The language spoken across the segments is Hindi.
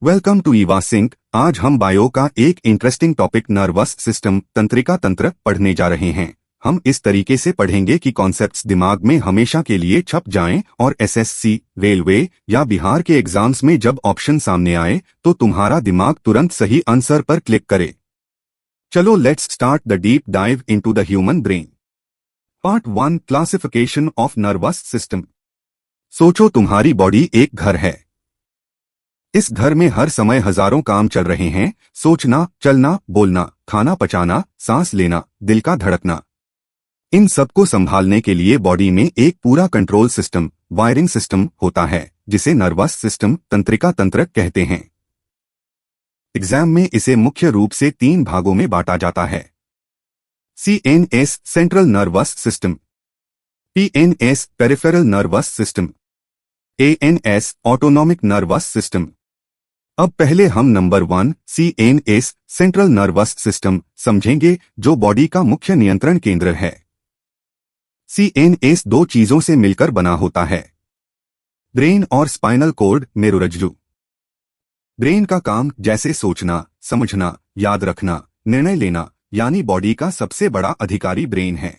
Welcome to Eva sink. आज हम बायो का एक इंटरेस्टिंग टॉपिक नर्वस सिस्टम तंत्रिका तंत्र पढ़ने जा रहे हैं। हम इस तरीके से पढ़ेंगे कि कॉन्सेप्ट्स दिमाग में हमेशा के लिए छप जाएं और एसएससी, रेलवे या बिहार के एग्जाम्स में जब ऑप्शन सामने आए तो तुम्हारा दिमाग तुरंत सही आंसर पर क्लिक करे। चलो let's start the deep dive into the human brain. Part 1, classification of nervous system. सोचो तुम्हारी बॉडी एक घर है। इस घर में हर समय हजारों काम चल रहे हैं। सोचना, चलना, बोलना, खाना पचाना, सांस लेना, दिल का धड़कना। इन सबको संभालने के लिए बॉडी में एक पूरा कंट्रोल सिस्टम, वायरिंग सिस्टम होता है जिसे नर्वस सिस्टम तंत्रिका तंत्र कहते हैं। एग्जाम में इसे मुख्य रूप से 3 भागों में बांटा जाता है। CNS central nervous system, PNS peripheral nervous system, ANS autonomic nervous system. अब पहले हम number 1 CNS central nervous system समझेंगे, जो बॉडी का मुख्य नियंत्रण केंद्र है। CNS 2 चीजों से मिलकर बना होता है, ब्रेन और स्पाइनल कॉर्ड मेरुरज्जु। ब्रेन का काम जैसे सोचना, समझना, याद रखना, निर्णय लेना, यानी बॉडी का सबसे बड़ा अधिकारी ब्रेन है।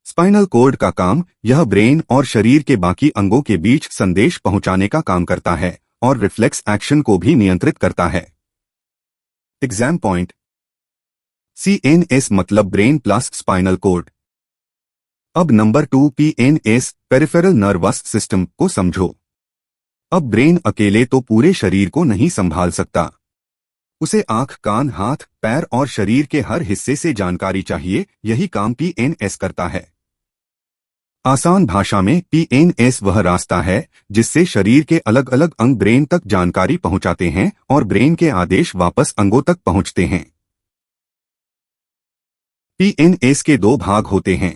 स्पाइनल कॉर्ड का काम यह ब्रेन और शरीर के बाकी अंगों के बीच संदेश पहुंचाने का काम करता है और रिफ्लेक्स एक्शन को भी नियंत्रित करता है। Exam point. CNS मतलब ब्रेन प्लस स्पाइनल कॉर्ड। अब number 2 PNS peripheral nervous system को समझो। अब ब्रेन अकेले तो पूरे शरीर को नहीं संभाल सकता। उसे आंख, कान, हाथ, पैर और शरीर के हर हिस्से से जानकारी चाहिए। यही काम PNS करता है। आसान भाषा में PNS वह रास्ता है जिससे शरीर के अलग अलग अंग ब्रेन तक जानकारी पहुंचाते हैं और ब्रेन के आदेश वापस अंगों तक पहुंचते हैं। PNS के 2 भाग होते हैं।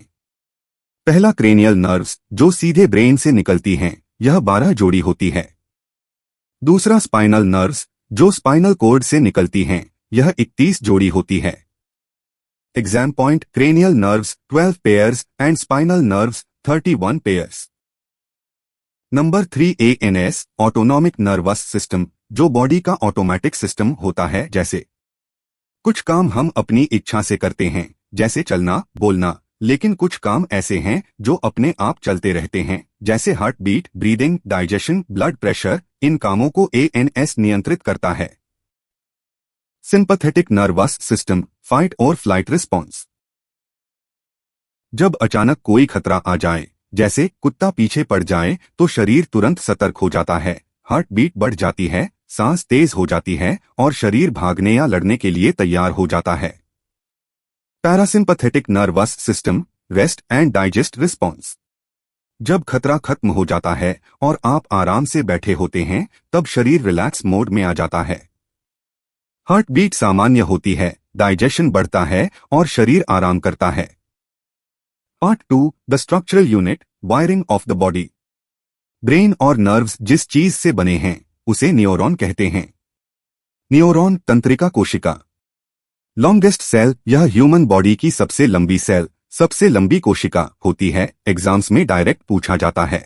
पहला क्रेनियल नर्व्स जो सीधे ब्रेन से निकलती हैं, यह 12 जोड़ी होती है। दूसरा स्पाइनल नर्व्स जो स्पाइनल कॉर्ड से निकलती हैं, यह 31 जोड़ी होती है। Exam point. Cranial nerves 12 pairs and spinal nerves 31 pairs. Number 3 ANS autonomic nervous system, जो बॉडी का ऑटोमेटिक सिस्टम होता है। जैसे कुछ काम हम अपनी इच्छा से करते हैं, जैसे चलना, बोलना, लेकिन कुछ काम ऐसे हैं जो अपने आप चलते रहते हैं, जैसे heart beat, breathing, digestion, blood pressure. इन कामों को ANS नियंत्रित करता है। सिंपैथेटिक नर्वस सिस्टम, फाइट और फ्लाइट रिस्पॉन्स। जब अचानक कोई खतरा आ जाए, जैसे कुत्ता पीछे पड़ जाए, तो शरीर तुरंत सतर्क हो जाता है। हार्ट बीट बढ़ जाती है, सांस तेज हो जाती है और शरीर भागने या लड़ने के लिए तैयार हो जाता है। Parasympathetic nervous system, rest and digest response. जब खतरा खत्म हो जाता है और आप आराम से बैठे होते हैं, तब शरीर रिलैक्स मोड में आ जाता है। हार्ट बीट सामान्य होती है, डाइजेशन बढ़ता है और शरीर आराम करता है। Part 2, the structural unit, wiring of the body. Brain और नर्व्स जिस चीज से बने हैं, उसे न्यूरॉन कहते हैं। न्यूरॉन तंत्रिका कोशिका। लॉन्गेस्ट सेल, यह ह्यूमन बॉडी की सबसे लंबी सेल, सबसे लंबी कोशिका होती है। एग्जाम्स में डायरेक्ट पूछा जाता है।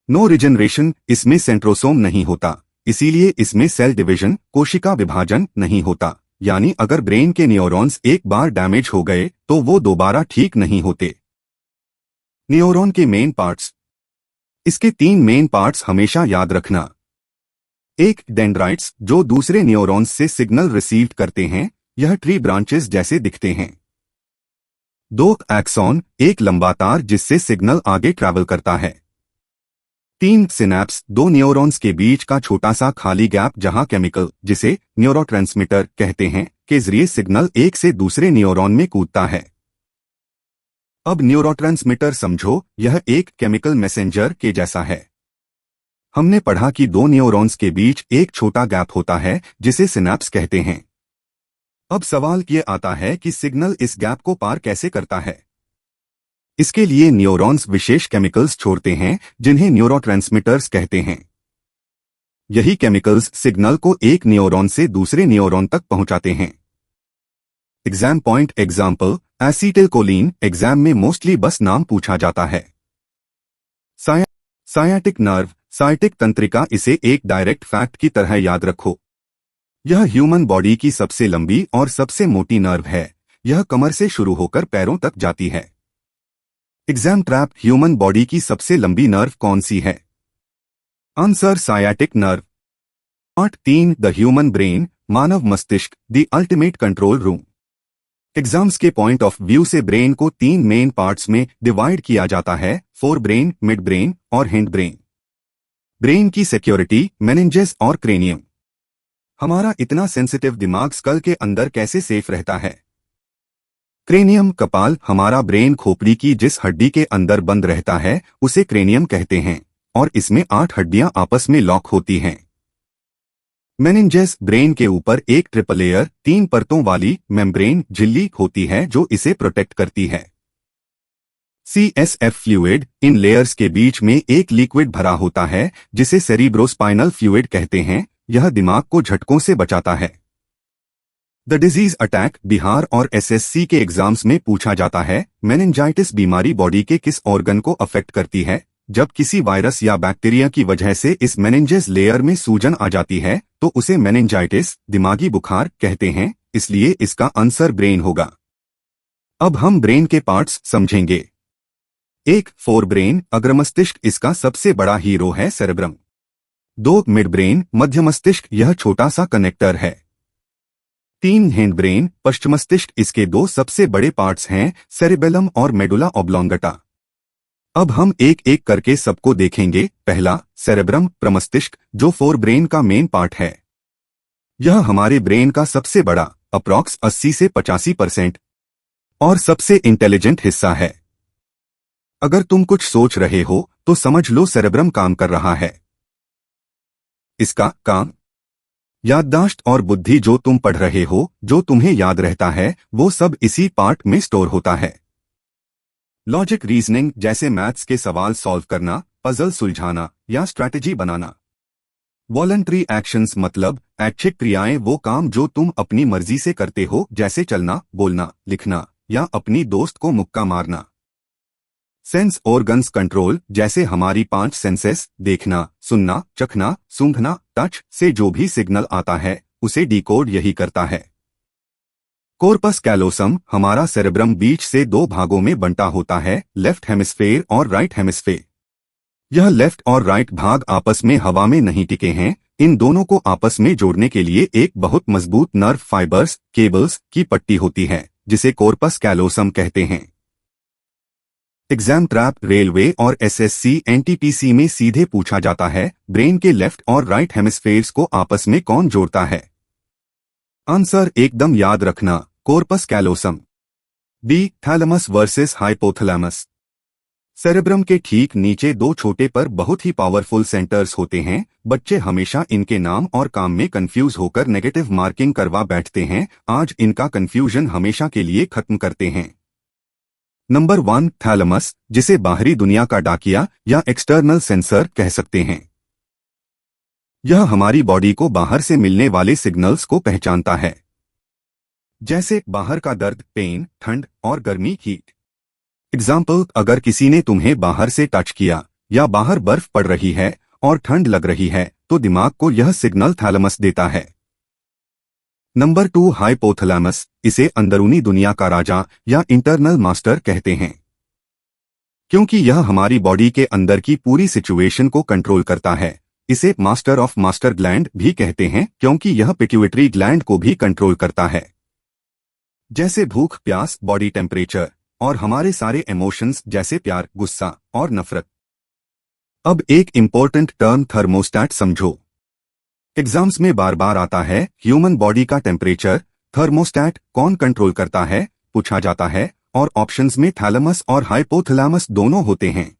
नो रिजनरेशन, इसमें सेंट्रोसोम नहीं होता, इसीलिए इसमें सेल डिवीजन, कोशिका विभाजन नहीं होता। यानी अगर ब्रेन के न्यूरॉन्स एक बार डैमेज हो गए तो वो दोबारा ठीक नहीं होते। न्यूरॉन के मेन पार्ट्स। इसके 3 मेन पार्ट्स हमेशा याद रखना। एक, डेंड्राइट्स जो दूसरे न्यूरॉन्स से सिग्नल रिसीव करते हैं, यह ट्री ब्रांचेस जैसे दिखते हैं। 2, एक्सॉन, एक लंबा तार जिससे सिग्नल आगे ट्रैवल करता है। 3, सिनैप्स, 2 न्यूरॉन्स के बीच का छोटा सा खाली गैप जहां केमिकल, जिसे न्यूरोट्रांसमीटर कहते हैं, के जरिए सिग्नल एक से दूसरे न्यूरॉन में कूदता है। अब न्यूरोट्रांसमीटर समझो, यह एक केमिकल मैसेंजर के जैसा है। हमने पढ़ा कि 2 न्यूरॉन्स के बीच एक छोटा गैप होता है जिसे सिनैप्स कहते हैं। अब सवाल ये आता है कि सिग्नल इस गैप को पार कैसे करता है। इसके लिए न्यूरॉन्स विशेष केमिकल्स छोड़ते हैं जिन्हें न्यूरोट्रांसमीटर्स कहते हैं। यही केमिकल्स सिग्नल को एक न्यूरॉन से दूसरे न्यूरॉन तक पहुंचाते हैं। Exam point. Example, acetylcholine. Exam में मोस्टली बस नाम पूछा जाता है। सायाटिक नर्व, साइटिक तंत्रिका, इसे एक डायरेक्ट फैक्ट की तरह याद रखो। यह ह्यूमन बॉडी की सबसे लंबी और सबसे मोटी नर्व है। यह कमर से शुरू होकर पैरों तक जाती है। एग्जाम ट्रैप, ह्यूमन बॉडी की सबसे लंबी नर्व कौन सी है? Answer sciatic nerve. Part 3, the human brain, मानव मस्तिष्क, the ultimate control room. Exams के पॉइंट ऑफ व्यू से ब्रेन को 3 मेन पार्ट्स में डिवाइड किया जाता है, फोर ब्रेन, मिड ब्रेन और हिंड ब्रेन। ब्रेन की सिक्योरिटी, मेनिंजेस और क्रेनियम। हमारा इतना सेंसिटिव दिमाग स्कल के अंदर कैसे सेफ रहता है? क्रेनियम, कपाल, हमारा ब्रेन खोपड़ी की जिस हड्डी के अंदर बंद रहता है उसे क्रेनियम कहते हैं, और इसमें 8 हड्डियां आपस में लॉक होती हैं। मेनिंजेस, ब्रेन के ऊपर एक ट्रिपल लेयर 3 परतों वाली मेम्ब्रेन झिल्ली होती है जो इसे प्रोटेक्ट करती है। CSF फ्लूइड, इन लेयर्स के बीच में एक लिक्विड भरा होता है जिसे सेरिब्रोस्पाइनल फ्लूइड कहते हैं। यह दिमाग को झटकों से बचाता है। द डिजीज अटैक, बिहार और SSC के एग्जाम्स में पूछा जाता है, मेनिंजाइटिस बीमारी बॉडी के किस ऑर्गन को अफेक्ट करती है? जब किसी वायरस या बैक्टीरिया की वजह से इस मेनिंजेस लेयर में सूजन आ जाती है तो उसे मेनिंजाइटिस, दिमागी बुखार कहते हैं, इसलिए इसका आंसर ब्रेन होगा। अब हम ब्रेन के पार्ट्स समझेंगे। 1. फोर ब्रेन, अग्रमस्तिष्क, इसका सबसे बड़ा हीरो है सेरेब्रम। 2. मिड ब्रेन, मध्य मस्तिष्क, यह छोटा सा कनेक्टर है। 3. हिंड ब्रेन, पश्च मस्तिष्क, इसके 2 सबसे बड़े पार्ट्स हैं, सेरिबेलम और मेडुला ऑब्लोंगटा। अब हम एक एक करके सबको देखेंगे। पहला, सेरेब्रम, प्रमस्तिष्क, जो फोर ब्रेन का मेन पार्ट है। यह हमारे ब्रेन का सबसे बड़ा, अप्रॉक्स 80 से 85% और सबसे इंटेलिजेंट हिस्सा है। अगर तुम कुछ सोच रहे हो तो समझ लो सेरेब्रम काम कर रहा है। इसका काम, याददाश्त और बुद्धि, जो तुम पढ़ रहे हो, जो तुम्हें याद रहता है, वो सब इसी पार्ट में स्टोर होता है। लॉजिक, रीजनिंग, जैसे मैथ्स के सवाल सॉल्व करना, पजल सुलझाना या स्ट्रैटेजी बनाना। वॉलंटरी एक्शंस, मतलब ऐच्छिक क्रियाएं, वो काम जो तुम अपनी मर्जी से करते हो, जैसे चलना, बोलना, लिखना या अपनी दोस्त को मुक्का मारना। सेंस ऑर्गन्स, कंट्रोल, जैसे हमारी 5 सेंसेस, देखना, सुनना, चखना, सूंघना, टच, से जो भी सिग्नल आता है उसे डिकोड यही करता है। कॉर्पस कैलोसम, हमारा सेरेब्रम बीच से 2 भागों में बंटा होता है, लेफ्ट हेमिस्फेयर और राइट हेमिस्फेयर। यह लेफ्ट और राइट भाग आपस में हवा में नहीं टिके हैं। इन दोनों को आपस में जोड़ने के लिए एक बहुत मजबूत नर्व फाइबर्स, केबल्स की पट्टी होती है जिसे कॉर्पस कैलोसम कहते हैं। एग्जाम ट्रैप, रेलवे और SSC NTPC में सीधे पूछा जाता है, ब्रेन के लेफ्ट और राइट हेमिस्फेयर्स को आपस में कौन जोड़ता है? आंसर एकदम याद रखना, corpus callosum. B. Thalamus versus hypothalamus. Cerebrum के ठीक नीचे 2 छोटे पर बहुत ही पावरफुल सेंटर्स होते हैं। बच्चे हमेशा इनके नाम और काम में कंफ्यूज होकर नेगेटिव मार्किंग करवा बैठते हैं। आज इनका कंफ्यूजन हमेशा के लिए खत्म करते हैं। नंबर 1, थैलेमस, जिसे बाहरी दुनिया का डाकिया या एक्सटर्नल सेंसर कह सकते हैं। यह हमारी बॉडी को बाहर से मिलने वाले सिग्नल्स को पहचानता है, जैसे बाहर का दर्द, पेन, ठंड और गर्मी, हीट। एग्जाम्पल, अगर किसी ने तुम्हें बाहर से टच किया या बाहर बर्फ पड़ रही है और ठंड लग रही है तो दिमाग को यह सिग्नल थैलेमस देता है। नंबर 2, हाइपोथैलेमस, इसे अंदरूनी दुनिया का राजा या इंटरनल मास्टर कहते हैं, क्योंकि यह हमारी बॉडी के अंदर की पूरी सिचुएशन को कंट्रोल करता है। इसे मास्टर ऑफ मास्टर ग्लैंड भी कहते हैं क्योंकि यह पिट्यूटरी ग्लैंड को भी कंट्रोल करता है, जैसे भूख, प्यास, बॉडी टेम्परेचर और हमारे सारे इमोशंस जैसे प्यार, गुस्सा और नफरत। अब एक इंपॉर्टेंट टर्म थर्मोस्टैट समझो। एग्जाम्स में बार बार आता है, ह्यूमन बॉडी का टेम्परेचर थर्मोस्टैट कौन कंट्रोल करता है, पूछा जाता है, और ऑप्शंस में थैलेमस और हाइपोथैलेमस दोनों होते हैं।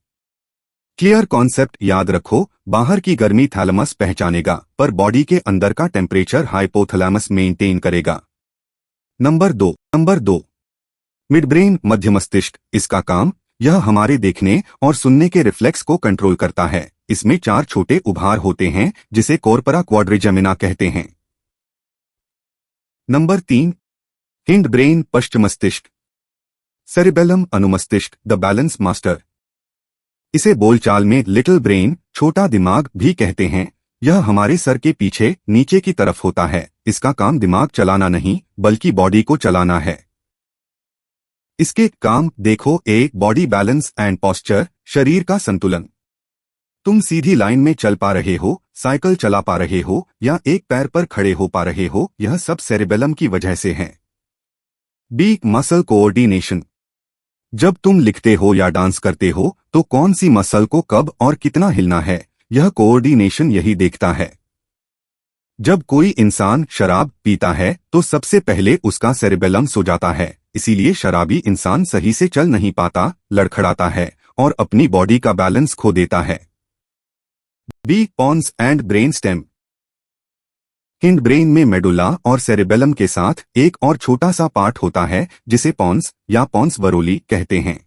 क्लियर कॉन्सेप्ट याद रखो, बाहर की गर्मी थैलेमस पहचानेगा पर बॉडी के अंदर का टेम्परेचर हाइपोथैलेमस मेंटेन करेगा। नंबर 2, मिड ब्रेन, मध्य मस्तिष्क, इसका काम, यह हमारे देखने और सुनने के रिफ्लेक्स को कंट्रोल करता है। इसमें 4 छोटे उभार होते हैं जिसे कॉर्परा क्वाड्रिजेमिना कहते हैं। नंबर 3, हिंड ब्रेन, पश्च मस्तिष्क, सेरिबेलम, अनुमस्तिष्क, द बैलेंस मास्टर। इसे बोलचाल में लिटिल ब्रेन, छोटा दिमाग भी कहते हैं। यह हमारे सर के पीछे नीचे की तरफ होता है। इसका काम दिमाग चलाना नहीं बल्कि बॉडी को चलाना है। इसके काम देखो। बॉडी बैलेंस एंड पोस्चर, शरीर का संतुलन। तुम सीधी लाइन में चल पा रहे हो, साइकिल चला पा रहे हो या एक पैर पर खड़े हो पा रहे हो, यह सब सेरेबेलम की वजह से है। Muscle coordination. जब तुम लिखते हो या डांस करते हो तो कौन सी मसल को कब और कितना हिलना है, यह कोऑर्डिनेशन यही देखता है। जब कोई इंसान शराब पीता है तो सबसे पहले उसका सेरेबेलम सो जाता है, इसीलिए शराबी इंसान सही से चल नहीं पाता, लड़खड़ाता है और अपनी बॉडी का बैलेंस खो देता है। Pons and brain stem. Hind brain में मेडुला और सेरेबेलम के साथ एक और छोटा सा पार्ट होता है जिसे पॉन्स या पॉन्स वरोली कहते हैं।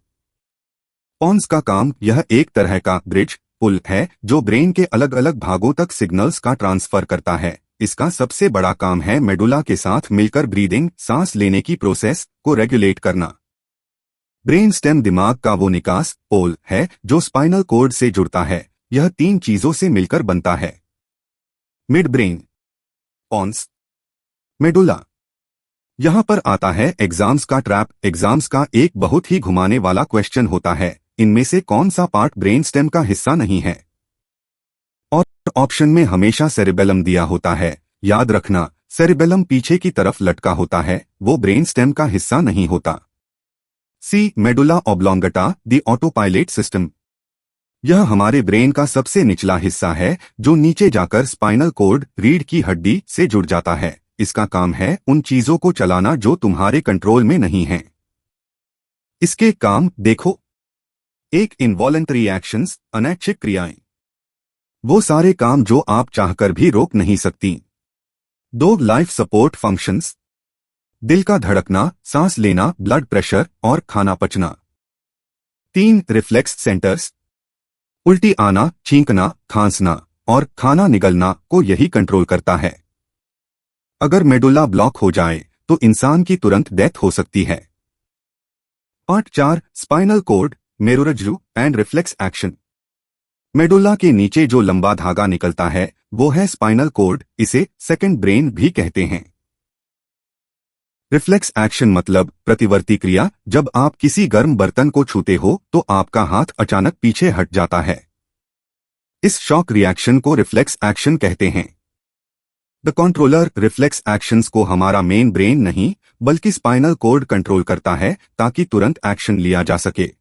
पॉन्स का काम यह एक तरह का ब्रिज पुल है जो ब्रेन के अलग अलग भागों तक सिग्नल्स का ट्रांसफर करता है। इसका सबसे बड़ा काम है मेडुला के साथ मिलकर ब्रीदिंग, सांस लेने की प्रोसेस को रेगुलेट करना। ब्रेन स्टेम दिमाग का वो निकास पोल है जो स्पाइनल कॉर्ड से जुड़ता है। यह 3 चीजों से मिलकर बनता है। Mid brain, pons, medulla. यहां पर आता है एग्जाम्स का ट्रैप। एग्जाम्स का एक बहुत ही घुमाने वाला क्वेश्चन होता है, इनमें से कौन सा पार्ट ब्रेन स्टेम का हिस्सा नहीं है। और ऑप्शन में हमेशा सेरेबेलम दिया होता है। याद रखना, सेरेबेलम पीछे की तरफ लटका होता है, वो ब्रेन स्टेम का हिस्सा नहीं होता। Medulla oblongata, the autopilot system. यह हमारे ब्रेन का सबसे निचला हिस्सा है जो नीचे जाकर स्पाइनल कॉर्ड, रीढ़ की हड्डी से जुड़ जाता है। इसका काम है उन चीजों को चलाना जो तुम्हारे कंट्रोल में नहीं हैं। इसके काम देखो। इनवॉलंटरी एक्शंस, अनैच्छिक क्रियाएं। वो सारे काम जो आप चाहकर भी रोक नहीं सकती। 2 लाइफ सपोर्ट फंक्शंस, दिल का धड़कना, सांस लेना, ब्लड प्रेशर और खाना पचना। 3 रिफ्लेक्स सेंटर्स, उल्टी आना, छींकना, खांसना और खाना निगलना को यही कंट्रोल करता है। अगर मेडुला ब्लॉक हो जाए तो इंसान की तुरंत डेथ हो सकती है। 4 स्पाइनल कॉर्ड, मेरुरज्जु एंड रिफ्लेक्स एक्शन। मेडुला के नीचे जो लंबा धागा निकलता है वो है स्पाइनल कॉर्ड, इसे सेकंड ब्रेन भी कहते हैं। रिफ्लेक्स एक्शन मतलब प्रतिवर्ती क्रिया। जब आप किसी गर्म बर्तन को छूते हो तो आपका हाथ अचानक पीछे हट जाता है। इस शॉक रिएक्शन को रिफ्लेक्स एक्शन कहते हैं। द कंट्रोलर रिफ्लेक्स एक्शंस को हमारा मेन ब्रेन नहीं बल्कि स्पाइनल कॉर्ड कंट्रोल करता है ताकि तुरंत एक्शन लिया जा सके।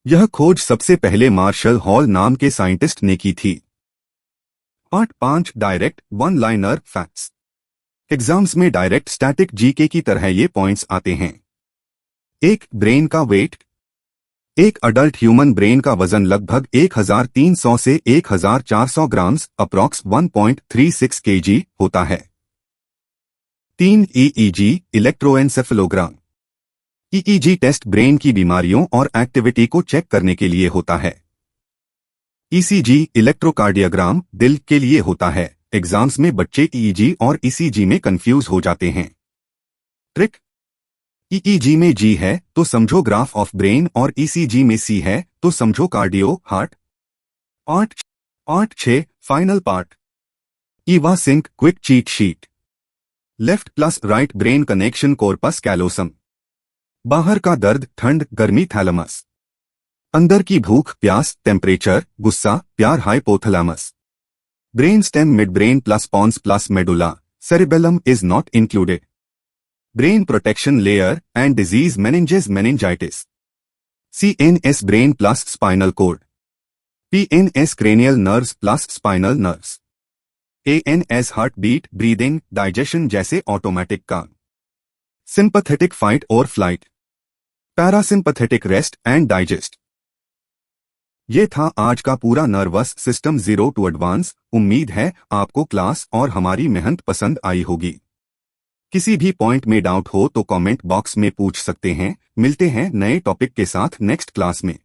यह खोज सबसे पहले मार्शल हॉल नाम के साइंटिस्ट ने की थी। 5 direct one liner facts. Exams में डायरेक्ट स्टैटिक जीके की तरह ये पॉइंट्स आते हैं। 1 ब्रेन का वेट। एक अडल्ट ह्यूमन ब्रेन का वजन लगभग 1300 से 1400 ग्राम्स अप्रॉक्स 1.36 kg होता है। 3 ईईजी इलेक्ट्रोएन्सेफेलोग्राम। ईईजी टेस्ट ब्रेन की बीमारियों और एक्टिविटी को चेक करने के लिए होता है। ईसीजी इलेक्ट्रोकार्डियोग्राम दिल के लिए होता है। एग्जाम्स में बच्चे ईईजी और ईसीजी में कंफ्यूज हो जाते हैं। ट्रिक, ईईजी में जी है तो समझो ग्राफ ऑफ ब्रेन और ईसीजी में सी है तो समझो कार्डियो हार्ट। 6 final part. ईवा सिंक quick cheat sheet. Left plus right brain connection corpus callosum. बाहर का दर्द, ठंड, गर्मी थैलेमस। अंदर की भूख, प्यास, टेम्परेचर, गुस्सा, प्यार hypothalamus. Brain stem mid brain plus pons plus medulla, cerebellum is not included. Brain protection layer and disease meninges meningitis. CNS brain plus spinal cord. PNS cranial nerves plus spinal nerves. ANS heartbeat, breathing, digestion जैसे ऑटोमेटिक काम. Sympathetic fight or flight. Parasympathetic rest and digest. ये था आज का पूरा नर्वस सिस्टम 0 to एडवांस। उम्मीद है आपको क्लास और हमारी मेहनत पसंद आई होगी। किसी भी पॉइंट में डाउट हो तो कमेंट बॉक्स में पूछ सकते हैं। मिलते हैं नए टॉपिक के साथ नेक्स्ट क्लास में।